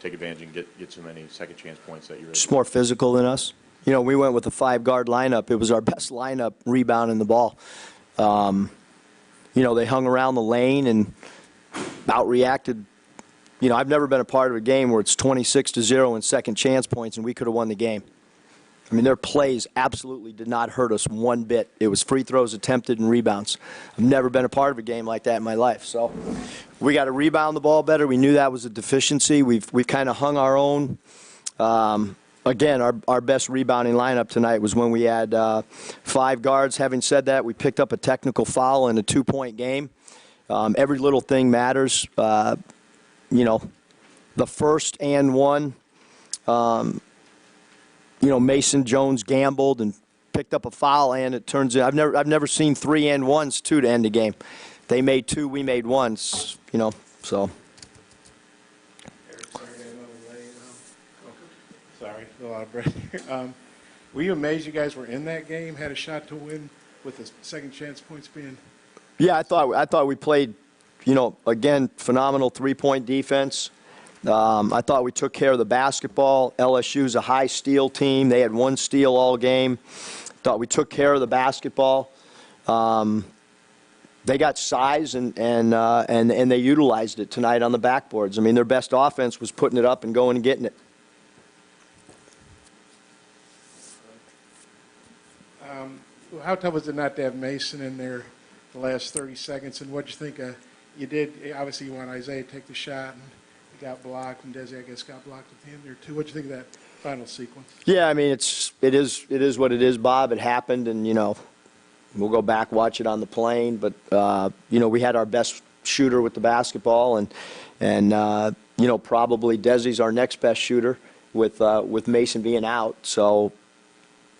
take advantage and get so many second chance points that you're just more physical than us. You know, we went with a 5-guard lineup. It was our best lineup rebounding the ball. You know, they hung around the lane and outreacted. You know, I've never been a part of a game where it's 26-0 in second chance points and we could have won the game. I mean, their plays absolutely did not hurt us one bit. It was free throws attempted and rebounds. I've never been a part of a game like that in my life. So we got to rebound the ball better. We knew that was a deficiency. We've kind of hung our own. Again, our best rebounding lineup tonight was when we had 5 guards. Having said that, we picked up a technical foul in a 2-point game. Every little thing matters. You know, the first and one, you know, Mason Jones gambled and picked up a foul, and it turns out I've never seen 3 and 1s to end the game. They made 2, we made 1. You know, so. Sorry, a lot of breath here. Were you amazed you guys were in that game, had a shot to win with the second chance points being? Yeah, I thought we played, you know, again, phenomenal 3-point defense. I thought we took care of the basketball. LSU's a high steal team. They had 1 steal all game. Thought we took care of the basketball. They got size and they utilized it tonight on the backboards. I mean, their best offense was putting it up and going and getting it. How tough was it not to have Mason in there the last 30 seconds? And what did you think? You did, obviously you want Isaiah to take the shot, and he got blocked, and Desi, I guess, got blocked at the end there too. What did you think of that final sequence? Yeah, I mean, it is what it is, Bob. It happened, and, you know, we'll go back, watch it on the plane. But, you know, we had our best shooter with the basketball, and you know, probably Desi's our next best shooter with Mason being out. So,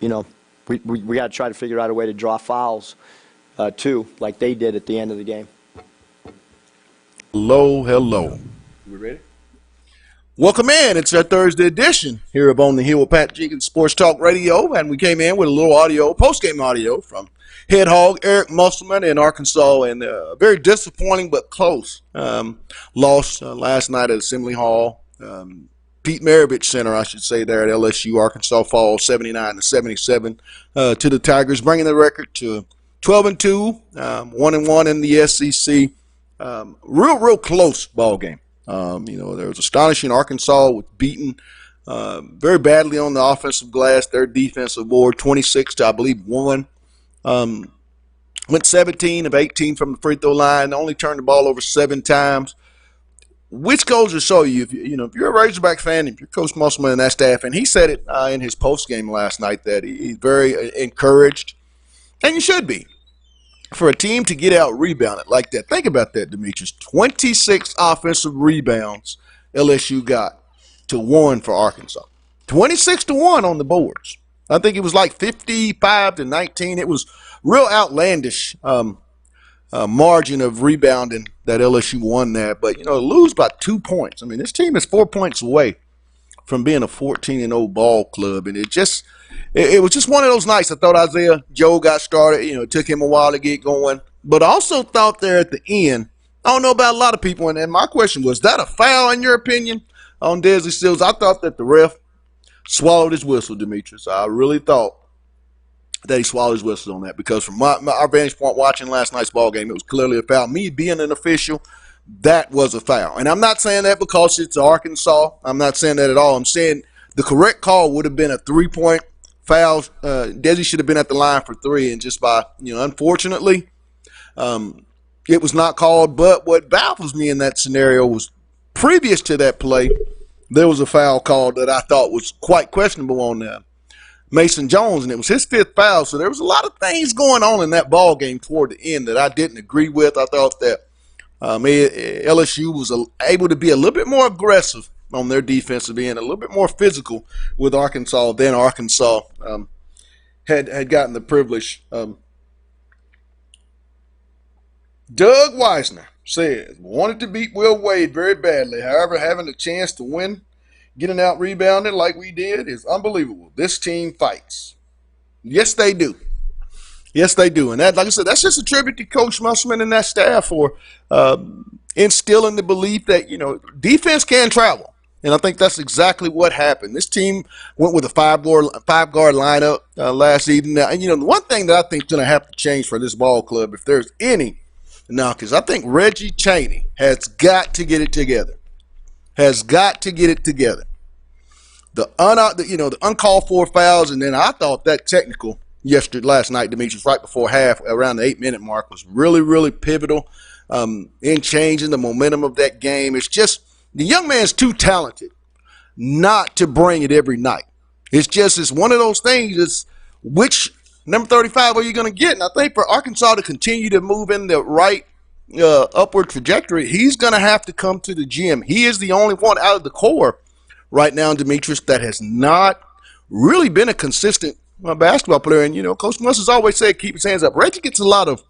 you know, we got to try to figure out a way to draw fouls, too, like they did at the end of the game. Hello. We ready? Welcome in. It's our Thursday edition here up on the Hill with Pat Jenkins Sports Talk Radio, and we came in with a little audio, post-game audio from head hog Eric Musselman in Arkansas, and very disappointing but close loss last night at Assembly Hall. Pete Maravich Center, I should say, there at LSU. Arkansas falls 79-77 to the Tigers, bringing the record to 12-2, 1-1 in the SEC. Real close ball game. You know, there was astonishing. Arkansas was beaten very badly on the offensive glass. Their defensive board, 26 to, I believe, 1. Went 17 of 18 from the free throw line. Only turned the ball over 7 times. Which goes to show you, if you're a Razorback fan, if you're Coach Musselman and that staff, and he said it in his post game last night that he's very encouraged, and you should be, for a team to get out rebounded like that. Think about that, Demetrius. 26 offensive rebounds LSU got to 1 for Arkansas. 26-1 on the boards. I think it was like 55-19. It was real outlandish margin of rebounding that LSU won there. But, lose by 2 points. I mean, this team is 4 points away from being a 14-0 ball club. And it was just one of those nights. I thought Isaiah Joe got started. It took him a while to get going. But I also thought there at the end, I don't know about a lot of people, and my question was that a foul in your opinion on Desi Sills? I thought that the ref swallowed his whistle, Demetrius. I really thought that he swallowed his whistle on that, because from our vantage point watching last night's ball game, it was clearly a foul. Me being an official, that was a foul. And I'm not saying that because it's Arkansas. I'm not saying that at all. I'm saying the correct call would have been a 3-point foul. Desi should have been at the line for 3, and just by, unfortunately, it was not called. But what baffles me in that scenario was previous to that play, there was a foul called that I thought was quite questionable on Mason Jones, and it was his 5th foul. So there was a lot of things going on in that ball game toward the end that I didn't agree with. I thought that LSU was able to be a little bit more aggressive on their defensive end, a little bit more physical with Arkansas than Arkansas had gotten the privilege. Doug Weisner says, wanted to beat Will Wade very badly. However, having a chance to win, getting out rebounded like we did is unbelievable. This team fights. Yes, they do. Yes, they do. And that, like I said, that's just a tribute to Coach Musselman and that staff for instilling the belief that, defense can travel. And I think that's exactly what happened. This team went with a five-guard lineup last evening. Now, and, the one thing that I think is going to have to change for this ball club, if there's any knockers, I think Reggie Chaney has got to get it together. The uncalled for fouls, and then I thought that technical last night, Demetrius, right before half, around the 8-minute mark, was really, really pivotal in changing the momentum of that game. It's just the young man's too talented not to bring it every night. It's one of those things. It's which number 35 are you going to get? And I think for Arkansas to continue to move in the right upward trajectory, he's going to have to come to the gym. He is the only one out of the core right now, Demetrius, that has not really been a consistent basketball player. And, Coach Muss has always said keep his hands up. Reggie gets a lot of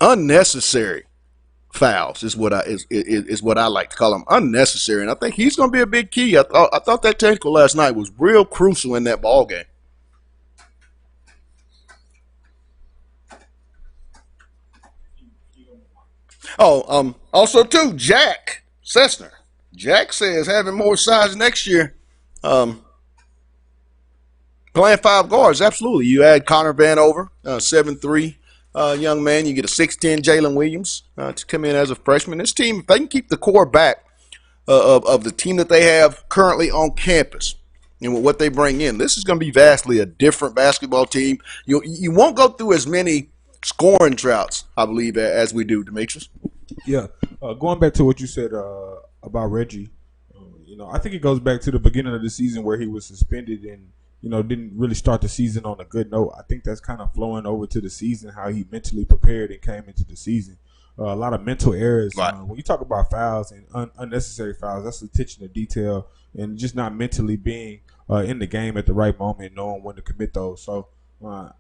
unnecessary fouls is what I like to call them, unnecessary. And I think he's going to be a big key. I thought that technical last night was real crucial in that ball game. Also too, Jack Sessner. Jack says having more size next year, playing 5 guards, absolutely. You add Connor Vanover, 7'3", young man. You get a 6'10" Jalen Williams to come in as a freshman. This team, if they can keep the core back of the team that they have currently on campus and with what they bring in, this is going to be vastly a different basketball team. You won't go through as many scoring droughts, I believe, as we do, Demetrius. Yeah. Going back to what you said about Reggie, I think it goes back to the beginning of the season where he was suspended and, didn't really start the season on a good note. I think that's kind of flowing over to the season, how he mentally prepared and came into the season. A lot of mental errors. Right. When you talk about fouls and unnecessary fouls, that's attention to detail and just not mentally being in the game at the right moment, knowing when to commit those. So,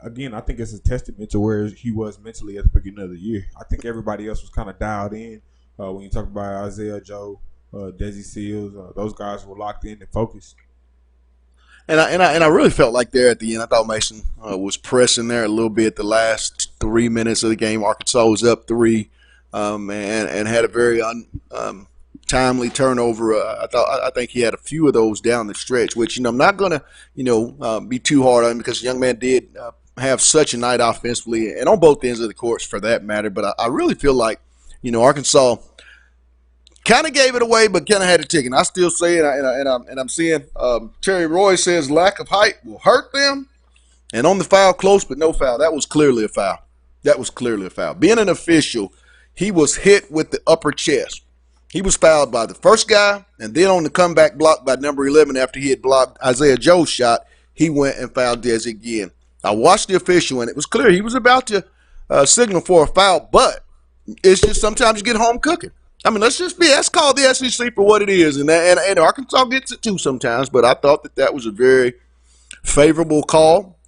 again, I think it's a testament to where he was mentally at the beginning of the year. I think everybody else was kind of dialed in. When you talk about Isaiah Joe, Desi Seals, those guys were locked in and focused. And I really felt like there at the end, I thought Mason was pressing there a little bit the last 3 minutes of the game. Arkansas was up 3 and had a very timely turnover. I think he had a few of those down the stretch, which, I'm not going to, be too hard on him because the young man did have such a night offensively and on both ends of the courts for that matter. But I really feel like, Arkansas kind of gave it away, but kind of had a ticket. I still say it, and I'm seeing Terry Roy says lack of height will hurt them. And on the foul, close but no foul. That was clearly a foul. Being an official, he was hit with the upper chest. He was fouled by the first guy, and then on the comeback block by number 11 after he had blocked Isaiah Joe's shot, he went and fouled Desi again. I watched the official, and it was clear he was about to signal for a foul, but it's just sometimes you get home cooking. I mean, let's call the SEC for what it is, and Arkansas gets it too sometimes, but I thought that was a very favorable call.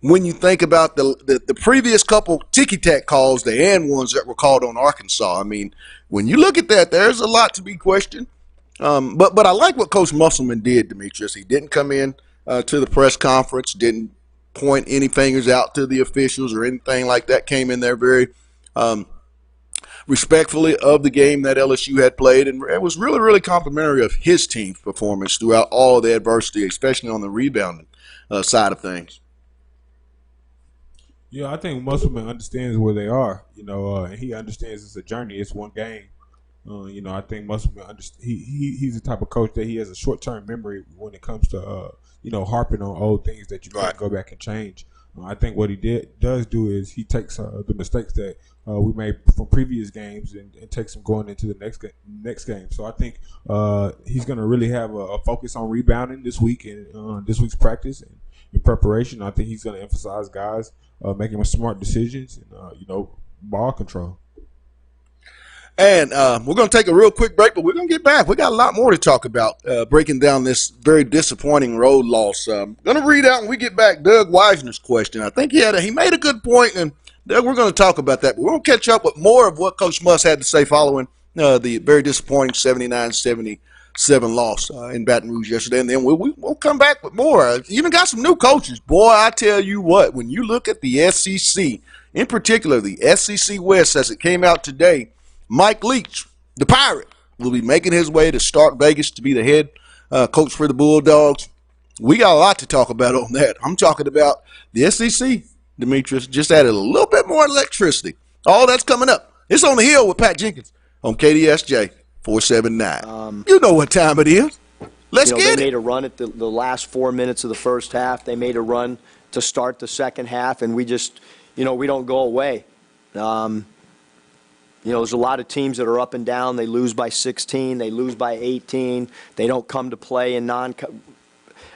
When you think about the previous couple ticky-tack calls, the and ones that were called on Arkansas, I mean, when you look at that, there's a lot to be questioned. But I like what Coach Musselman did, Demetrius. He didn't come in to the press conference, didn't point any fingers out to the officials or anything like that, came in there very respectfully of the game that LSU had played, and it was really, really complimentary of his team's performance throughout all the adversity, especially on the rebounding side of things. Yeah, I think Musselman understands where they are, and he understands it's a journey. It's one game. I think Musselman he's the type of coach that he has a short-term memory when it comes to, harping on old things that you can't go back and change. I think what he does do is he takes the mistakes that we made from previous games and takes them going into the next game. So I think he's going to really have a focus on rebounding this week and this week's practice and in preparation. I think he's going to emphasize guys making smart decisions and ball control. And we're going to take a real quick break, but we're going to get back. We got a lot more to talk about, breaking down this very disappointing road loss. I'm going to read out when we get back Doug Weisner's question. I think he made a good point, and Doug, we're going to talk about that. But we're going to catch up with more of what Coach Muss had to say following the very disappointing 79-77 loss in Baton Rouge yesterday. And then we'll come back with more. Even got some new coaches. Boy, I tell you what, when you look at the SEC, in particular the SEC West as it came out today, Mike Leach, the Pirate, will be making his way to Stark Vegas to be the head coach for the Bulldogs. We got a lot to talk about on that. I'm talking about the SEC, Demetrius, just added a little bit more electricity. All that's coming up. It's On the Hill with Pat Jenkins on KDSJ 479. You know what time it is. Let's get it. They made a run at the last 4 minutes of the first half. They made a run to start the second half, and we just, we don't go away. There's a lot of teams that are up and down. They lose by 16. They lose by 18. They don't come to play in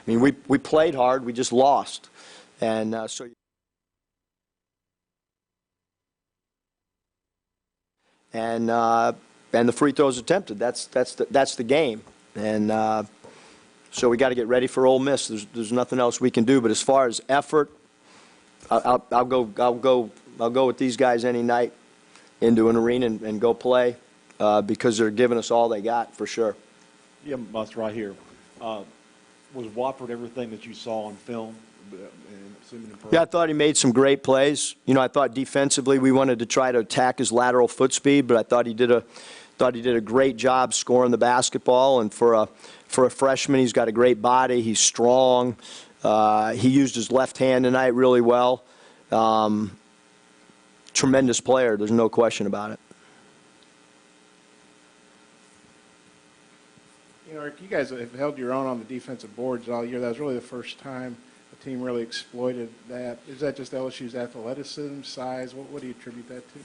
we played hard. We just lost. And and the free throws attempted. That's the game. And so we got to get ready for Ole Miss. There's nothing else we can do. But as far as effort, I'll go with these guys any night into an arena and go play because they're giving us all they got for sure. Yeah, Muss, right here. Was Watford everything that you saw on film? Yeah, I thought he made some great plays. I thought defensively we wanted to try to attack his lateral foot speed, but I thought he did a great job scoring the basketball. And for a freshman, he's got a great body. He's strong. He used his left hand tonight really well. Tremendous player. There's no question about it. Eric, you guys have held your own on the defensive boards all year. That was really the first time a team really exploited that. Is that just LSU's athleticism, size? What do you attribute that to?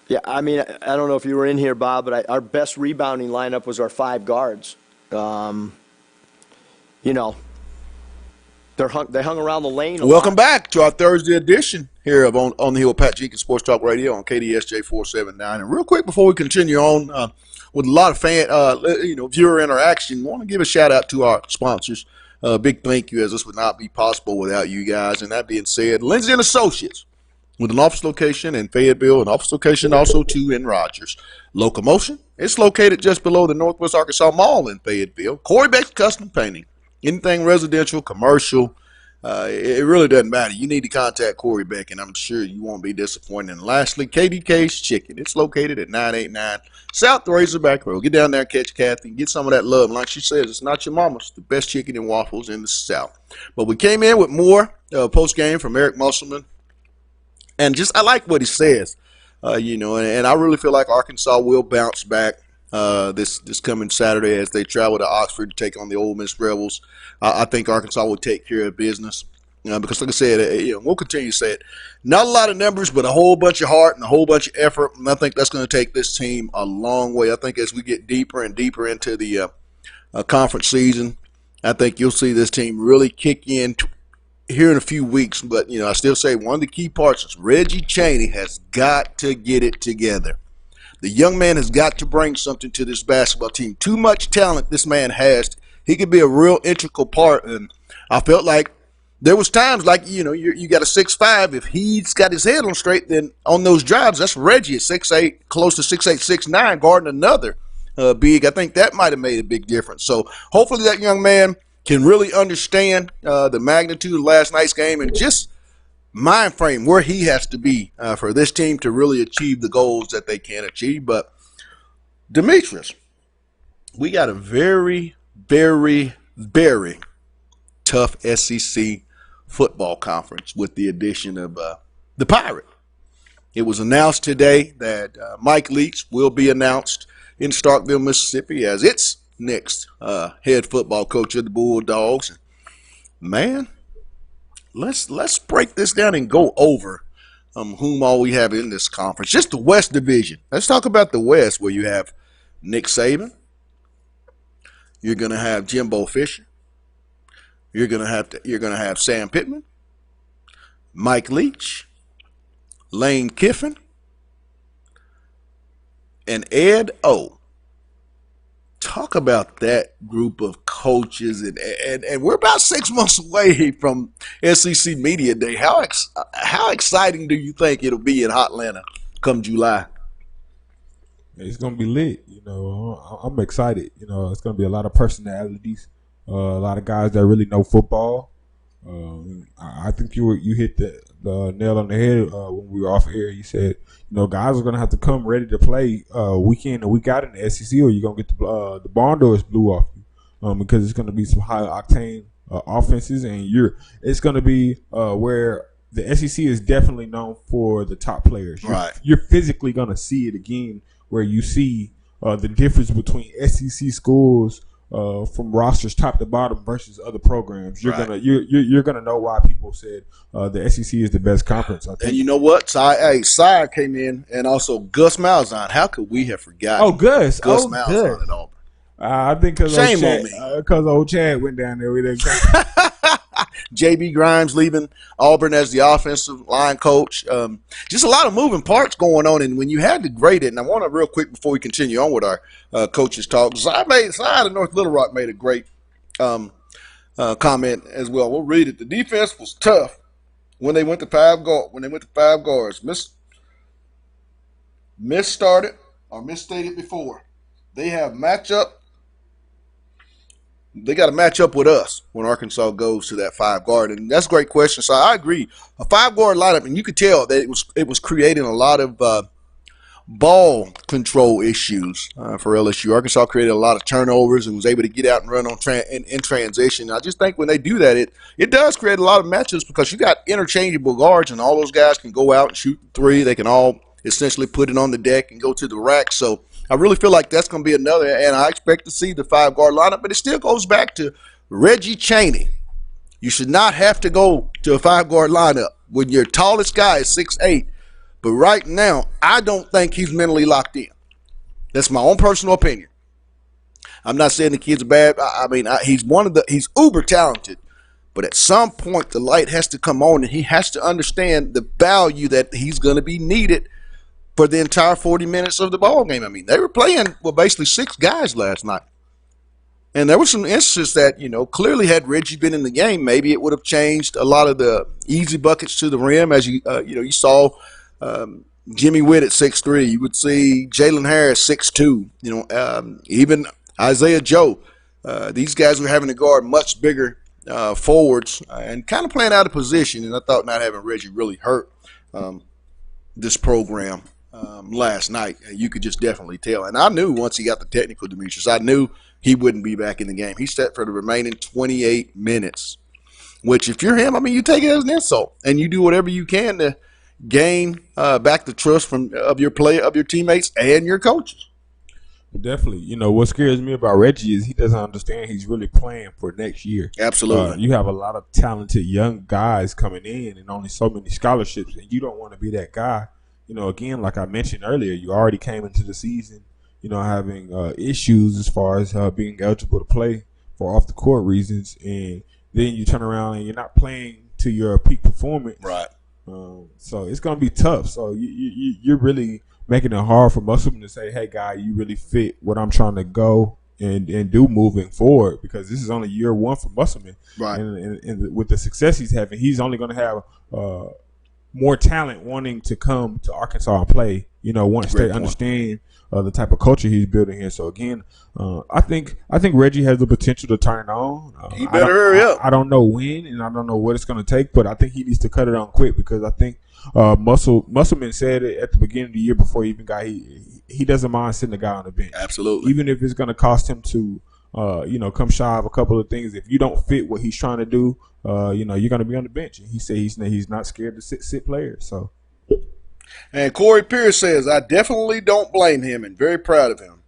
Yeah, I don't know if you were in here, Bob, but our best rebounding lineup was our 5 guards. They hung around the lane a Welcome lot. back to our Thursday edition here of On the Hill with Pat Jenkins Sports Talk Radio on KDSJ 479. And real quick before we continue on with a lot of viewer interaction, I want to give a shout out to our sponsors. Big thank you, as this would not be possible without you guys. And that being said, Lindsay and Associates, with an office location in Fayetteville, an office location also too in Rogers. Locomotion, it's located just below the Northwest Arkansas Mall in Fayetteville. Corey Beck's Custom Painting, anything residential, commercial, it really doesn't matter. You need to contact Corey Beck, and I'm sure you won't be disappointed. And lastly, KDK's Chicken. It's located at 989 South Razorback Road. Get down there and catch Kathy and get some of that love. And like she says, it's not your mama's. The best chicken and waffles in the South. But we came in with more post-game from Eric Musselman. And I like what he says, and I really feel like Arkansas will bounce back this coming Saturday as they travel to Oxford to take on the Ole Miss Rebels. I think Arkansas will take care of business because, like I said, we'll continue to say it. Not a lot of numbers, but a whole bunch of heart and a whole bunch of effort, and I think that's going to take this team a long way. I think as we get deeper and deeper into the conference season, I think you'll see this team really kick in here in a few weeks. But, I still say one of the key parts is Reggie Chaney has got to get it together. The young man has got to bring something to this basketball team. Too much talent this man has. He could be a real integral part. And I felt like there was times like, you got a 6'5". If he's got his head on straight, then on those drives, that's Reggie at 6'8", close to 6'8", 6'9", guarding another big. I think that might have made a big difference. So hopefully that young man can really understand the magnitude of last night's game and just mind frame where he has to be for this team to really achieve the goals that they can achieve. But Demetrius, we got a very, very, very tough SEC football conference with the addition of the Pirate. It was announced today that Mike Leach will be announced in Starkville, Mississippi as its next head football coach of the Bulldogs. Man, let's break this down and go over whom all we have in this conference. Just the West Division. Let's talk about the West, where you have Nick Saban. You're going to have Jimbo Fisher. You're going to have Sam Pittman, Mike Leach, Lane Kiffin, and Ed O. Talk about that group of coaches, and we're about 6 months away from SEC Media Day. How exciting do you think it'll be in Hotlanta come July? It's gonna be lit. I'm excited. It's gonna be a lot of personalities, a lot of guys that really know football. I think you hit the nail on the head when we were off air. You said, guys are going to have to come ready to play week in and week out in the SEC, or you're going to get the barn doors blew off you because it's going to be some high octane offenses, and it's going to be where the SEC is definitely known for the top players. You're physically going to see it again, where you see the difference between SEC schools from rosters top to bottom versus other programs. You're gonna know why people said the SEC is the best conference. I think. And you know what? Sy came in, and also Gus Malzahn. How could we have forgotten? Oh, Gus Malzahn at Auburn. I think because old Chad went down there with that. J.B. Grimes leaving Auburn as the offensive line coach. Just a lot of moving parts going on. And when you had to grade it, and I want to real quick before we continue on with our coaches talk, Sy of North Little Rock made a great comment as well. We'll read it. The defense was tough when they went to five guards. Misstarted or misstated before. They got to match up with us when Arkansas goes to that 5 guard, and that's a great question. So I agree. A 5 guard lineup, and you could tell that it was creating a lot of ball control issues for LSU. Arkansas created a lot of turnovers and was able to get out and run in transition. I just think when they do that, it does create a lot of matchups because you got interchangeable guards, and all those guys can go out and shoot the 3. They can all essentially put it on the deck and go to the rack. So I really feel like that's going to be another, and I expect to see the 5 guard lineup, but it still goes back to Reggie Chaney. You should not have to go to a 5 guard lineup when your tallest guy is 6'8". But right now, I don't think he's mentally locked in. That's my own personal opinion. I'm not saying the kid's bad. He's uber talented, but at some point the light has to come on, and he has to understand the value that he's going to be needed for the entire 40 minutes of the ball game. I mean, they were playing basically 6 guys last night. And there were some instances that, clearly had Reggie been in the game, maybe it would have changed a lot of the easy buckets to the rim. As you saw Jimmy Witt at 6'3". You would see Jalen Harris 6'2". Even Isaiah Joe. These guys were having to guard much bigger forwards and kind of playing out of position. And I thought not having Reggie really hurt this program last night. You could just definitely tell. And I knew once he got the technical, Demetrius, I knew he wouldn't be back in the game. He sat for the remaining 28 minutes, which if you're him, you take it as an insult. And you do whatever you can to gain back the trust of your teammates and your coaches. Definitely. What scares me about Reggie is he doesn't understand he's really playing for next year. Absolutely. You have a lot of talented young guys coming in and only so many scholarships, and you don't want to be that guy. Again, like I mentioned earlier, you already came into the season, having issues as far as being eligible to play for off the court reasons, and then you turn around and you're not playing to your peak performance. Right. So it's going to be tough. So you're really making it hard for Musselman to say, hey, guy, you really fit what I'm trying to go and do moving forward, because this is only year 1 for Musselman. Right. And with the success he's having, he's only going to have more talent wanting to come to Arkansas and play, once they understand the type of culture he's building here. So, again, I think Reggie has the potential to turn it on. He better hurry up. I don't know when, and I don't know what it's going to take, but I think he needs to cut it on quick, because I think Musselman said it at the beginning of the year before he even got he doesn't mind sitting the guy on the bench. Absolutely. Even if it's going to cost him to come shy of a couple of things. If you don't fit what he's trying to do, you're going to be on the bench. And he said he's not scared to sit players. So. And Corey Pierce says, I definitely don't blame him and very proud of him.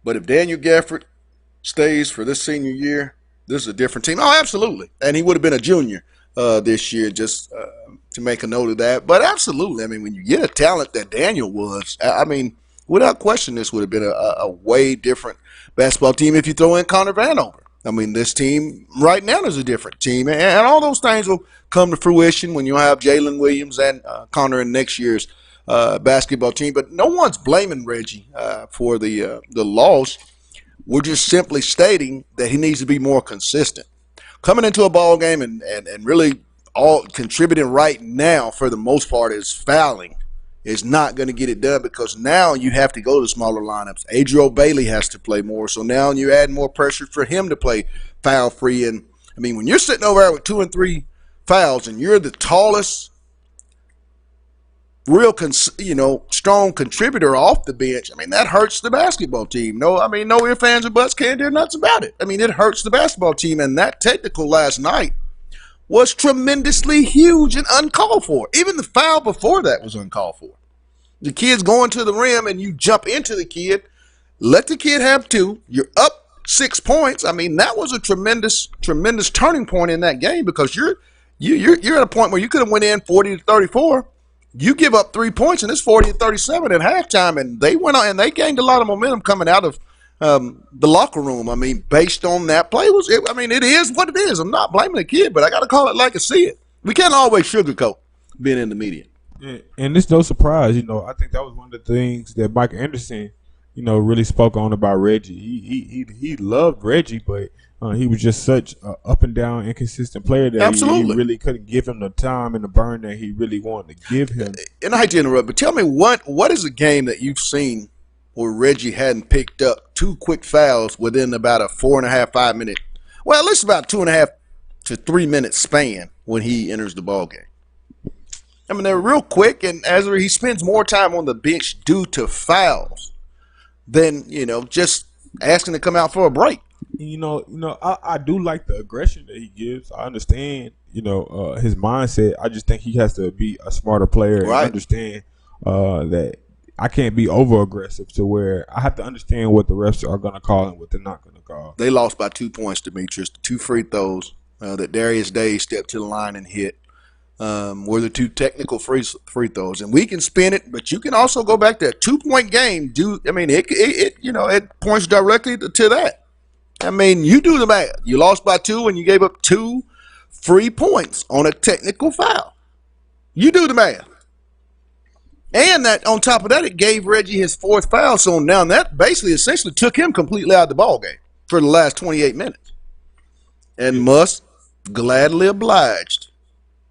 But if Daniel Gafford stays for this senior year, this is a different team. Oh, absolutely. And he would have been a junior this year, just to make a note of that. But absolutely, I mean, when you get a talent that Daniel was, I mean, without question, this would have been a way different basketball team if you throw in Connor Vanover. I mean, this team right now is a different team, and all those things will come to fruition when you have Jalen Williams and Connor in next year's basketball team. But no one's blaming Reggie for the loss. We're just simply stating that he needs to be more consistent. Coming into a ball game and really all contributing right now for the most part is fouling is not going to get it done, because now you have to go to smaller lineups. Adriel Bailey has to play more, so now you're adding more pressure for him to play foul free. And I mean, when you're sitting over there with 2 and 3 fouls and you're the tallest, real strong contributor off the bench, I mean, that hurts the basketball team. No ifs, ands, or buts, can't do nuts about it. I mean, it hurts the basketball team, and that technical last night was tremendously huge and uncalled for. Even the foul before that was uncalled for. The kid's going to the rim and you jump into the kid, let the kid have 2. You're up 6 points. I mean, that was a tremendous turning point in that game, because you're at a point where you could have went in 40-34. You give up 3 points and it's 40-37 at halftime, and they went on and they gained a lot of momentum coming out of the locker room. I mean, based on that play, it is what it is. I'm not blaming the kid, but I got to call it like I see it. We can't always sugarcoat being in the media. And it's no surprise, I think that was one of the things that Mike Anderson, really spoke on about Reggie. He loved Reggie, but he was just such an up and down, inconsistent player that he really couldn't give him the time and the burn that he really wanted to give him. And I hate to interrupt, but tell me what is a game that you've seen where Reggie hadn't picked up 2 quick fouls within about a 4.5, 5 minute, well, at least about 2.5 to 3 minute span when he enters the ball game. I mean, they're real quick, and as he spends more time on the bench due to fouls than, just asking to come out for a break. I do like the aggression that he gives. I understand, his mindset. I just think he has to be a smarter player and understand that I can't be over aggressive to where I have to understand what the refs are going to call and what they're not going to call. They lost by 2 points, Demetrius. 2 free throws that Darius Day stepped to the line and hit were the 2 technical free throws. And we can spin it, but you can also go back to a 2-point game. It points directly to that. I mean, you do the math. You lost by 2 and you gave up 2 free points on a technical foul. You do the math. And that on top of that, it gave Reggie his 4th foul. So now that basically essentially took him completely out of the ball game for the last 28 minutes. And Musk gladly obliged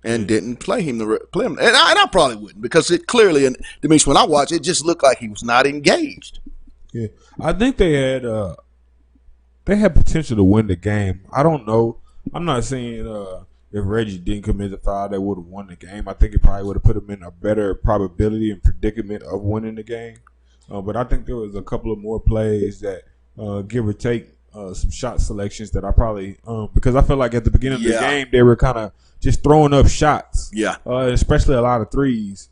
and didn't play him. And I probably wouldn't, because it clearly, and when I watched it, just looked like he was not engaged. Yeah, I think they had potential to win the game. I don't know. I'm not saying if Reggie didn't commit the foul, they would have won the game. I think it probably would have put them in a better probability and predicament of winning the game. But I think there was a couple of more plays that, give or take, some shot selections that I probably because I feel like at the beginning of the game they were kind of just throwing up shots. Yeah. Especially a lot of threes.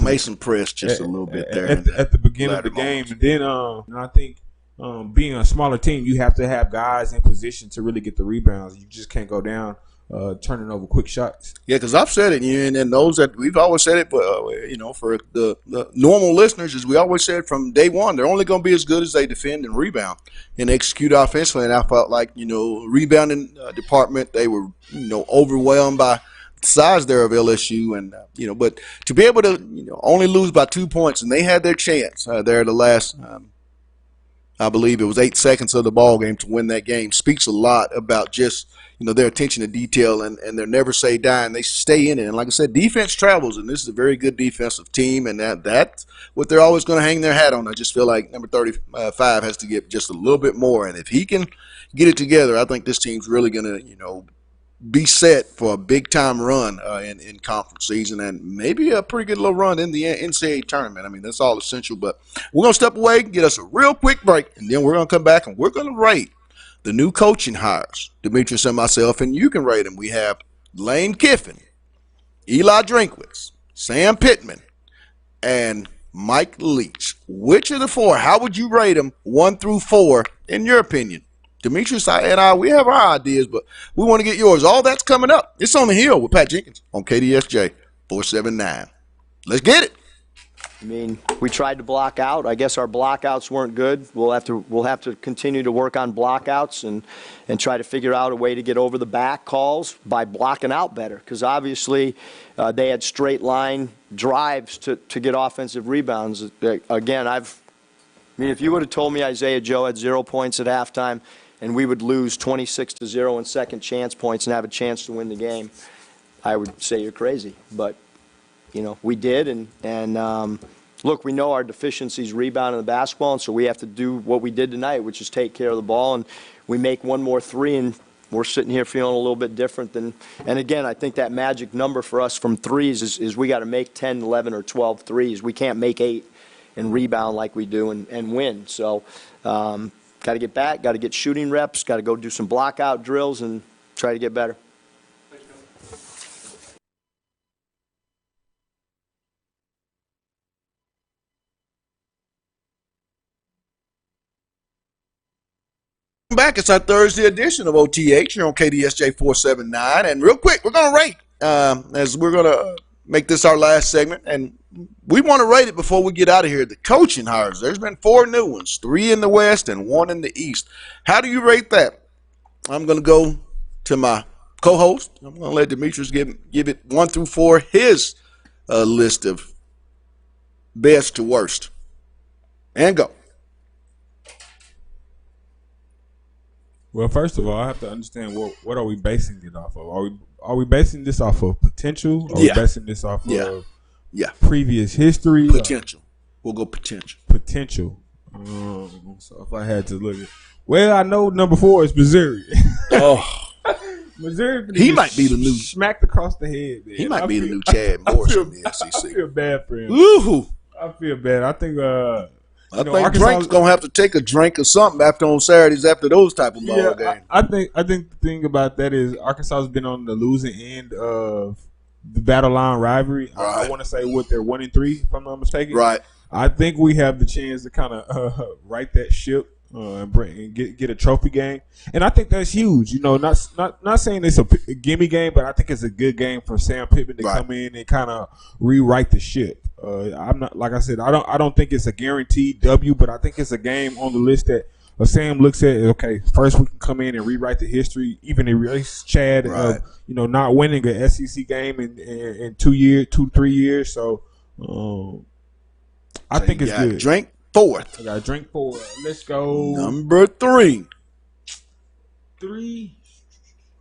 Mason pressed just a little bit there at the beginning of the game, and then and I think. Being a smaller team, you have to have guys in position to really get the rebounds. You just can't go down turning over quick shots. Yeah, because I've said it, and those that we've always said it, but for the normal listeners, as we always said from day one, they're only going to be as good as they defend and rebound and execute offensively. And I felt like rebounding department, they were overwhelmed by the size there of LSU, and but to be able to only lose by 2 points, and they had their chance there the last. I believe it was 8 seconds of the ball game to win that game. Speaks a lot about just their attention to detail and their never say die, and they stay in it. And like I said, defense travels, and this is a very good defensive team, and that's what they're always going to hang their hat on. I just feel like number 35 has to get just a little bit more, and if he can get it together, I think this team's really going to be set for a big-time run in conference season, and maybe a pretty good little run in the NCAA tournament. I mean, that's all essential. But we're going to step away and get us a real quick break, and then we're going to come back, and we're going to rate the new coaching hires, Demetrius and myself, and you can rate them. We have Lane Kiffin, Eli Drinkwitz, Sam Pittman, and Mike Leach. Which of the 4, how would you rate them 1 through 4, in your opinion? Demetrius and I, we have our ideas, but we want to get yours. All that's coming up. It's on the Hill with Pat Jenkins on KDSJ 479. Let's get it. I mean, we tried to block out. I guess our blockouts weren't good. We'll have to continue to work on blockouts and try to figure out a way to get over the back calls by blocking out better. Because obviously they had straight line drives to get offensive rebounds. Again, I mean, if you would have told me Isaiah Joe had 0 points at halftime and we would lose 26-0 in second chance points and have a chance to win the game, I would say you're crazy. But you know, we did, and look, we know our deficiencies rebound in the basketball, and so we have to do what we did tonight, which is take care of the ball, and we make one more three, and we're sitting here feeling a little bit different than, and again, I think that magic number for us from threes is we got to make 10, 11, or 12 threes. We can't make 8 and rebound like we do and win. So got to get back, got to get shooting reps, got to go do some block-out drills and try to get better. Back. It's our Thursday edition of OTH here on KDSJ 479. And real quick, we're going to rate as we're going to make this our last segment. And we want to rate it before we get out of here. The coaching hires. There's been 4 new ones, 3 in the West and 1 in the East. How do you rate that? I'm going to go to my co-host. I'm going to let Demetrius give it 1 through 4, his list of best to worst. And go. Well, first of all, I have to understand what are we basing it off of? Are we basing this off of potential? Are we basing this off of previous history? Potential. We'll go potential. Potential. So if I had to look at, well, I know number 4 is Missouri. Oh, Missouri. He might be the new smacked across the head. Man. He might be the new Chad Morris in the SEC. I feel bad for him. Ooh. I feel bad. I think. I think Drake's gonna have to take a drink or something after on Saturdays after those type of ball games. I think the thing about that is Arkansas has been on the losing end of the battle line rivalry. Right. I want to say they're 1-3 if I'm not mistaken. Right. I think we have the chance to kind of right that ship and get a trophy game, and I think that's huge. You know, not saying it's a gimme game, but I think it's a good game for Sam Pittman to come in and kind of rewrite the ship. I'm not, like I said, I don't think it's a guaranteed W, but I think it's a game on the list that Sam looks at. Okay, first we can come in and rewrite the history, even erase Chad of not winning a SEC game in 3 years. So I think it's good. Drink 4th. I got drink 4. Let's go. Number 3. 3.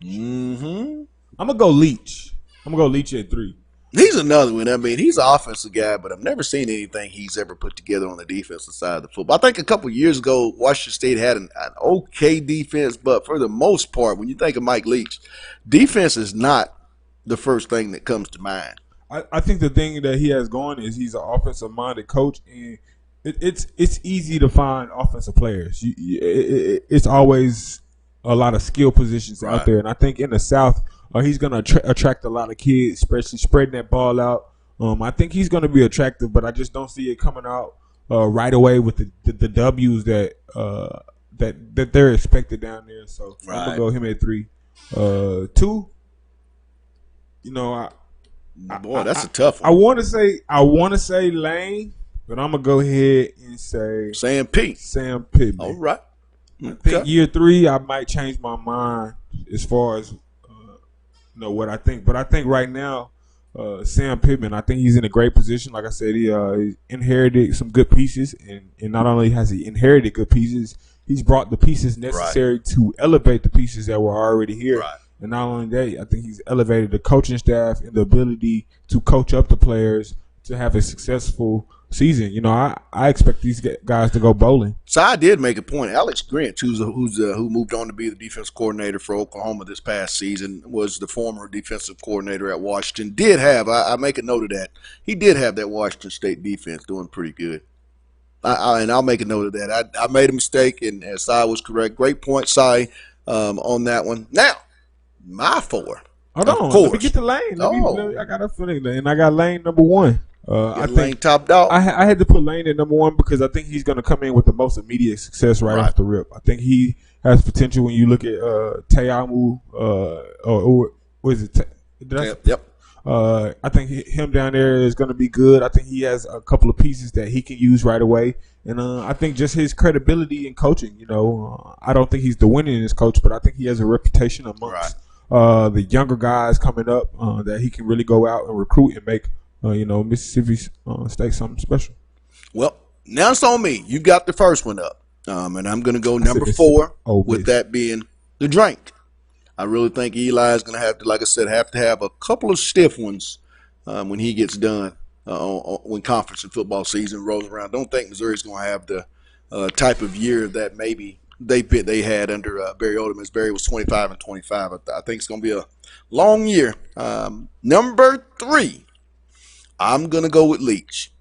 Mm-hmm. I'm gonna go Leach. I'm gonna go Leach at 3. He's another one. I mean, he's an offensive guy, but I've never seen anything he's ever put together on the defensive side of the football. I think a couple of years ago, Washington State had an okay defense, but for the most part, when you think of Mike Leach, defense is not the first thing that comes to mind. I think the thing that he has going is he's an offensive-minded coach, and it's easy to find offensive players. It's always a lot of skill positions out there, and I think in the South, he's going to attract a lot of kids, especially spreading that ball out. I think he's going to be attractive, but I just don't see it coming out right away with the W's that they're expected down there. So I'm gonna go him at 3. 2. You know, that's a tough one. I want to say Lane, but I'm gonna go ahead and say Sam Pittman. All right. I think year 3, I might change my mind as far as what I think. But I think right now, Sam Pittman, I think he's in a great position. Like I said, he inherited some good pieces, and not only has he inherited good pieces, he's brought the pieces necessary to elevate the pieces that were already here. Right. And not only that, I think he's elevated the coaching staff and the ability to coach up the players to have a successful season. You know, I expect these guys to go bowling. So I did make a point. Alex Grinch, who moved on to be the defense coordinator for Oklahoma this past season, was the former defensive coordinator at Washington. Did have, I make a note of that, he did have that Washington State defense doing pretty good. And I'll make a note of that. I made a mistake, and Cy was correct. Great point, Cy, on that one. Now, my 4. Hold on. Let me get to Lane. I got a feeling, and I got Lane number 1. I Lane think top dog. I had to put Lane at number one because I think he's going to come in with the most immediate success right off the rip. I think he has potential when you look at Teamu, or was it? Yep. I think him down there is going to be good. I think he has a couple of pieces that he can use right away. And I think just his credibility in coaching, I don't think he's the winningest coach, but I think he has a reputation amongst the younger guys coming up that he can really go out and recruit and make, Mississippi State something special. Well, now it's on me. You got the first one up. And I'm going to go number 4, with that being the drink. I really think Eli is going to have to, like I said, have a couple of stiff ones when he gets done when conference and football season rolls around. Don't think Missouri's going to have the type of year that maybe they had under Barry Odom, as Barry was 25-25. I think it's going to be a long year. Number 3, I'm going to go with Leach.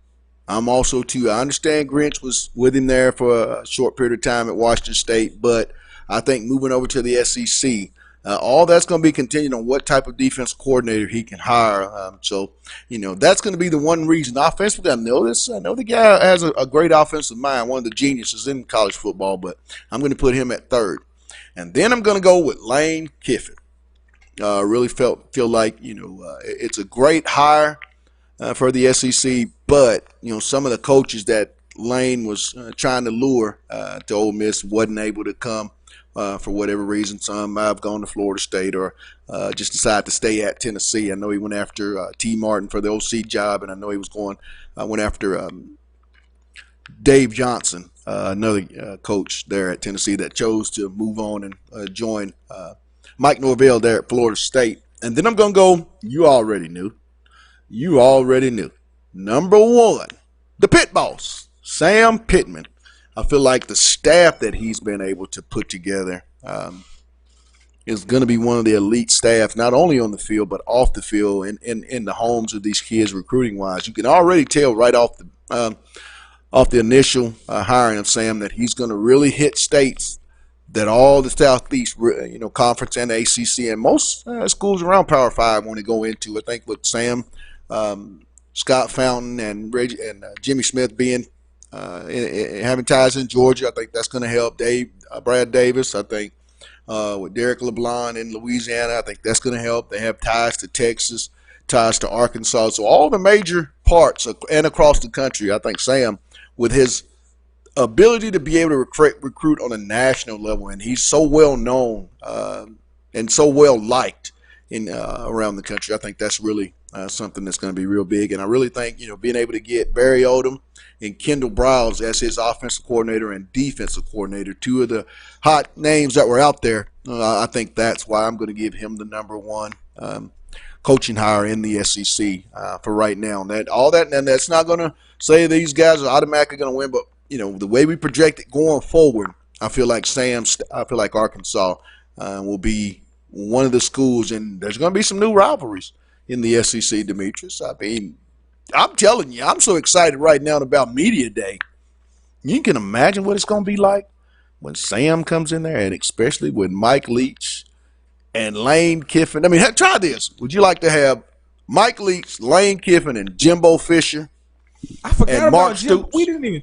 I'm also, too, I understand Grinch was with him there for a short period of time at Washington State, but I think moving over to the SEC, all that's going to be contingent on what type of defense coordinator he can hire. So, that's going to be the one reason. Offensively, I know this. I know the guy has a great offensive mind, one of the geniuses in college football, but I'm going to put him at 3rd. And then I'm going to go with Lane Kiffin. Really feel like, it's a great hire for the SEC, but, some of the coaches that Lane was trying to lure to Ole Miss wasn't able to come. For whatever reason, some have gone to Florida State or just decided to stay at Tennessee. I know he went after T. Martin for the OC job, and I know he was went after Dave Johnson, another coach there at Tennessee that chose to move on and join Mike Norvell there at Florida State. And then I'm going to go, you already knew. Number 1, the pit boss, Sam Pittman. I feel like the staff that he's been able to put together is going to be one of the elite staff, not only on the field but off the field and in the homes of these kids recruiting-wise. You can already tell right off the initial hiring of Sam that he's going to really hit states that all the Southeast Conference and the ACC and most schools around Power 5 want to go into. I think with Sam, Scott Fountain, and Jimmy Smith being having ties in Georgia, I think that's going to help. Brad Davis, I think with Derek LeBlanc in Louisiana, I think that's going to help. They have ties to Texas, ties to Arkansas. So all the major parts and across the country, I think Sam, with his ability to be able to recruit on a national level, and he's so well known and so well liked in around the country, I think that's really something that's going to be real big. And I really think, being able to get Barry Odom and Kendall Browse as his offensive coordinator and defensive coordinator, 2 of the hot names that were out there, I think that's why I'm going to give him the number 1 coaching hire in the SEC for right now. And that's not going to say these guys are automatically going to win, but the way we project it going forward, I feel like Arkansas will be one of the schools, and there's going to be some new rivalries in the SEC, Demetrius. I mean, I'm telling you, I'm so excited right now about Media Day. You can imagine what it's going to be like when Sam comes in there, and especially with Mike Leach and Lane Kiffin. I mean, try this. Would you like to have Mike Leach, Lane Kiffin, and Jimbo Fisher? I forgot and about Mark Jim. Stoops? We didn't even.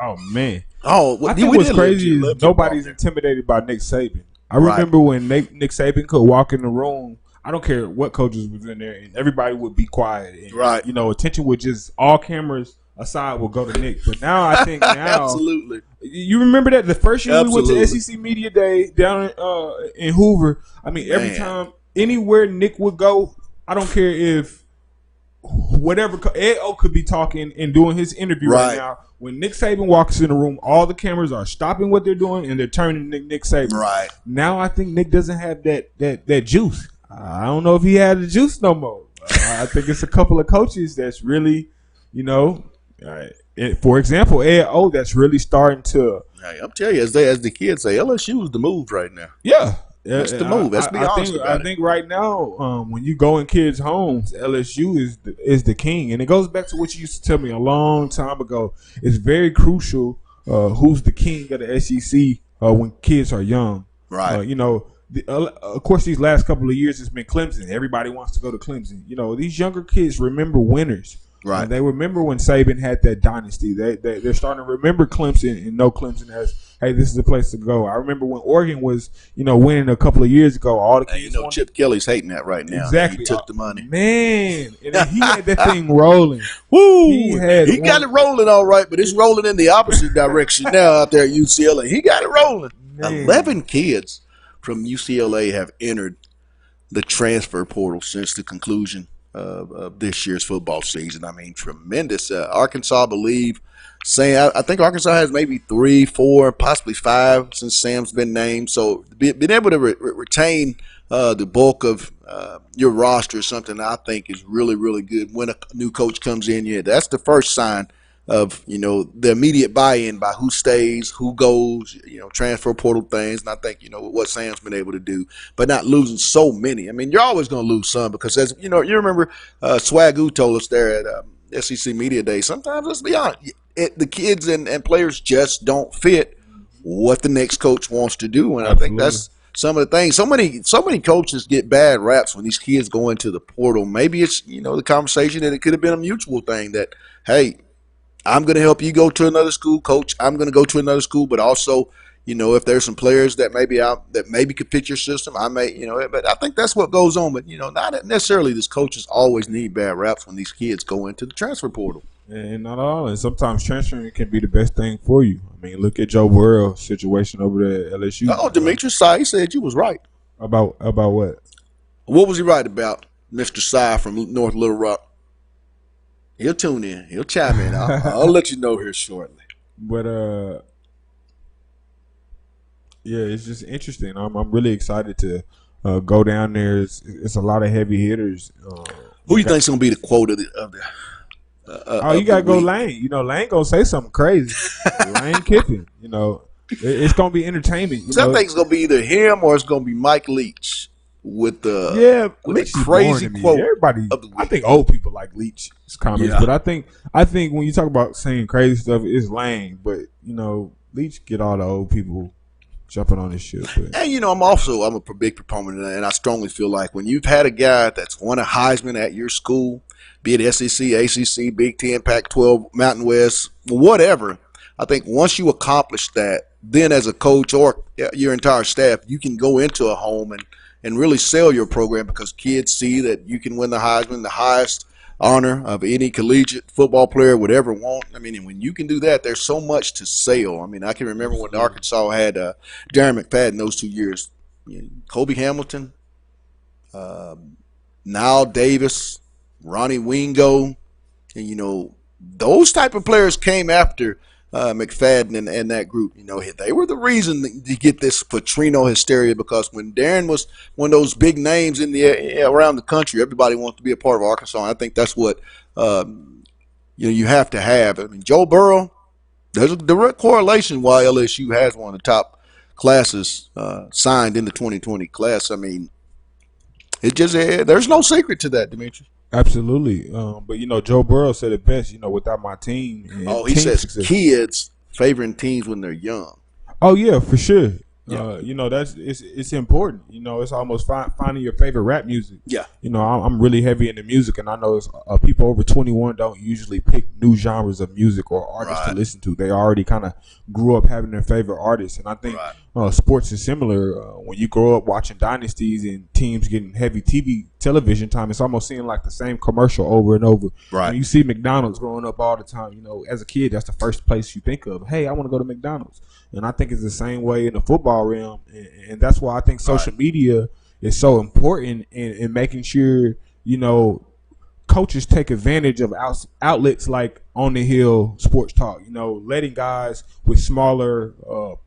Oh man. I think what's crazy is nobody's intimidated by Nick Saban. I remember when Nick Saban could walk in the room. I don't care what coaches was in there, and everybody would be quiet. And, attention would just, all cameras aside, will go to Nick. But now I think absolutely. You remember that the first year we went to SEC Media Day down in Hoover. I mean, every time anywhere Nick would go, I don't care if whatever Ed O could be talking and doing his interview right now. When Nick Saban walks in the room, all the cameras are stopping what they're doing and they're turning to Nick Saban. Right now, I think Nick doesn't have that juice. I don't know if he had the juice no more. I think it's a couple of coaches that's really, for example, Ed O, that's really starting to. Hey, I'm telling you, as the kids say, LSU is the move right now. Yeah. That's the move. Let's be honest about it. I think right now, when you go in kids' homes, LSU is the king. And it goes back to what you used to tell me a long time ago. It's very crucial who's the king of the SEC when kids are young. Right. Of course, these last couple of years, it's been Clemson. Everybody wants to go to Clemson. These younger kids remember winners. Right. And they remember when Saban had that dynasty. They're starting to remember Clemson and know Clemson as, hey, this is the place to go. I remember when Oregon was, winning a couple of years ago. All the kids wanted, Chip Kelly's hating that right now. exactly. He took the money. Man, and then he had that thing rolling. Woo! He got it rolling all right, but it's rolling in the opposite direction now out there at UCLA. He got it rolling. Man. 11 kids from UCLA have entered the transfer portal since the conclusion of this year's football season. I mean, tremendous. Arkansas, I believe, I think Arkansas has maybe 3, 4, possibly 5 since Sam's been named. So being able to retain the bulk of your roster is something I think is really, really good. When a new coach comes in, that's the first sign of, the immediate buy-in by who stays, who goes, transfer portal things. And I think, what Sam's been able to do, but not losing so many. I mean, you're always going to lose some because, as you remember, Swagoo told us there at SEC Media Day, sometimes, let's be honest, the kids and players just don't fit what the next coach wants to do. And I think that's some of the things. So many coaches get bad raps when these kids go into the portal. Maybe it's, the conversation that it could have been a mutual thing that, hey, I'm going to help you go to another school, coach. I'm going to go to another school, but also, if there's some players that maybe could fit your system, I may, but I think that's what goes on. But, not necessarily these coaches always need bad raps when these kids go into the transfer portal. And not all. And sometimes transferring can be the best thing for you. I mean, look at Joe Burrow's situation over there at LSU. Oh, Demetrius Sy said you was right. About what? What was he right about, Mr. Sy from North Little Rock? He'll tune in. He'll chime in. I'll let you know here shortly. But yeah, it's just interesting. I'm really excited to go down there. It's a lot of heavy hitters. Who you think's gonna be the quote of the you gotta go Lane. Lane gonna say something crazy. Lane Kiffin. It's gonna be entertainment. So I think it's gonna be either him or it's gonna be Mike Leach with the crazy quote. Everybody, I think old people like Leach's comments, but I think when you talk about saying crazy stuff, it's Lane. But Leach get all the old people jumping on his shit. But. And I'm a big proponent of that, and I strongly feel like when you've had a guy that's won a Heisman at your school, be it SEC, ACC, Big Ten, Pac-12, Mountain West, whatever, I think once you accomplish that, then as a coach or your entire staff, you can go into a home and really sell your program because kids see that you can win the Heisman, the highest honor of any collegiate football player would ever want. I mean, and when you can do that, there's so much to sell. I mean, I can remember when Arkansas had Darren McFadden those 2 years, Kobe Hamilton, Nile Davis, Ronnie Wingo, and, those type of players came after McFadden and that group. They were the reason to get this Petrino hysteria because when Darren was one of those big names in the around the country, everybody wants to be a part of Arkansas. And I think that's what you have to have. I mean, Joe Burrow, there's a direct correlation why LSU has one of the top classes signed in the 2020 class. I mean, it just there's no secret to that, Demetrius. Absolutely. But, Joe Burrow said it best, without my team. He says success. Kids favoring teams when they're young. Oh, yeah, for sure. Yeah. It's important. It's almost finding your favorite rap music. Yeah. I'm really heavy into music, and I know people over 21 don't usually pick new genres of music or artists to listen to. They already kind of grew up having their favorite artists, and I think sports is similar. When you grow up watching dynasties and teams getting heavy television time, it's almost seeing like the same commercial over and over. Right. And you see McDonald's growing up all the time. As a kid, that's the first place you think of. Hey, I want to go to McDonald's. And I think it's the same way in the football realm. And that's why I think social media is so important in making sure, coaches take advantage of outlets like On the Hill Sports Talk, letting guys with smaller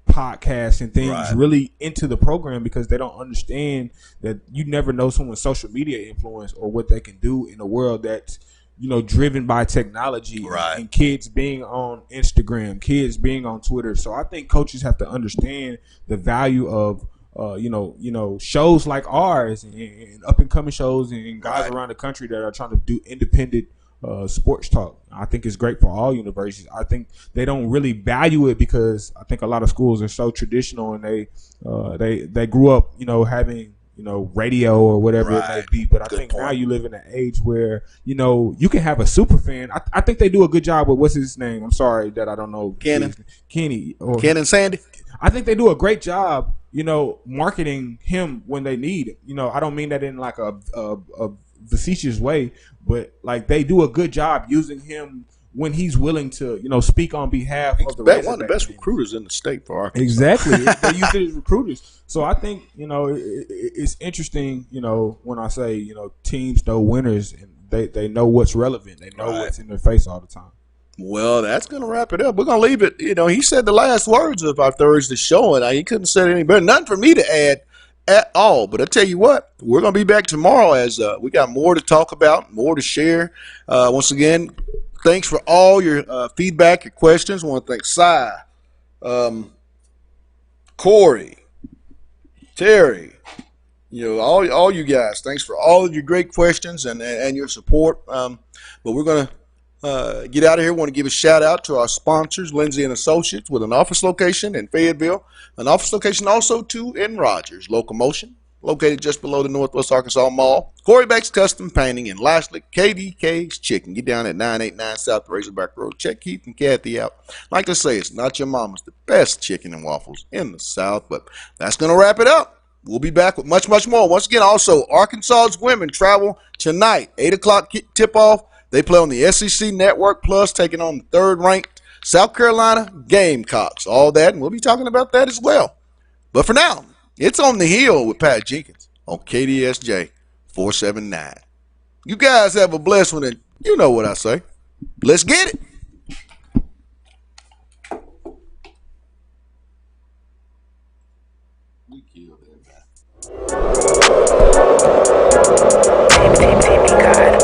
podcasts and things really into the program because they don't understand that you never know someone's social media influence or what they can do in a world that's driven by technology and kids being on Instagram, kids being on Twitter. So I think coaches have to understand the value of, shows like ours and up and coming shows and guys around the country that are trying to do independent sports talk. I think it's great for all universities. I think they don't really value it because I think a lot of schools are so traditional and they grew up, having radio or whatever it may Right. be. But I Good think point. now you live in an age where, you can have a super fan. I think they do a good job with, what's his name? I'm sorry that I don't know. Kenny. Ken and Sandy. I think they do a great job, marketing him when they need it. I don't mean that in like a facetious way, but like they do a good job using him when he's willing to, speak on behalf of the One of the best Razorbacks. recruiters in the state for Arkansas. Exactly. They use it as recruiters. So I think, it's interesting, when I say, teams know winners and they know what's relevant. They know what's in their face all the time. Well, that's going to wrap it up. We're going to leave it. He said the last words of our Thursday show, and he couldn't have said it any better. Nothing for me to add at all. But I tell you what, we're going to be back tomorrow as we got more to talk about, more to share. Once again, thanks for all your feedback, your questions. I want to thank Cy, Corey, Terry, all you guys. Thanks for all of your great questions and your support. But we're going to get out of here. I want to give a shout out to our sponsors, Lindsay and Associates, with an office location in Fayetteville, an office location also too in Rogers, Locomotion, located just below the Northwest Arkansas Mall, Corey Bates Custom Painting, and lastly, KDK's Chicken. Get down at 989 South Razorback Road. Check Keith and Kathy out. Like I say, it's not your mama's, the best chicken and waffles in the South, but that's going to wrap it up. We'll be back with much, much more. Once again, also, Arkansas's women travel tonight, 8 o'clock tip-off. They play on the SEC Network Plus, taking on the third-ranked South Carolina Gamecocks. All that, and we'll be talking about that as well. But for now, it's On the Hill with Pat Jenkins on KDSJ 479. You guys have a blessed one, and you know what I say. Let's get it. We killed that guy. Baby God.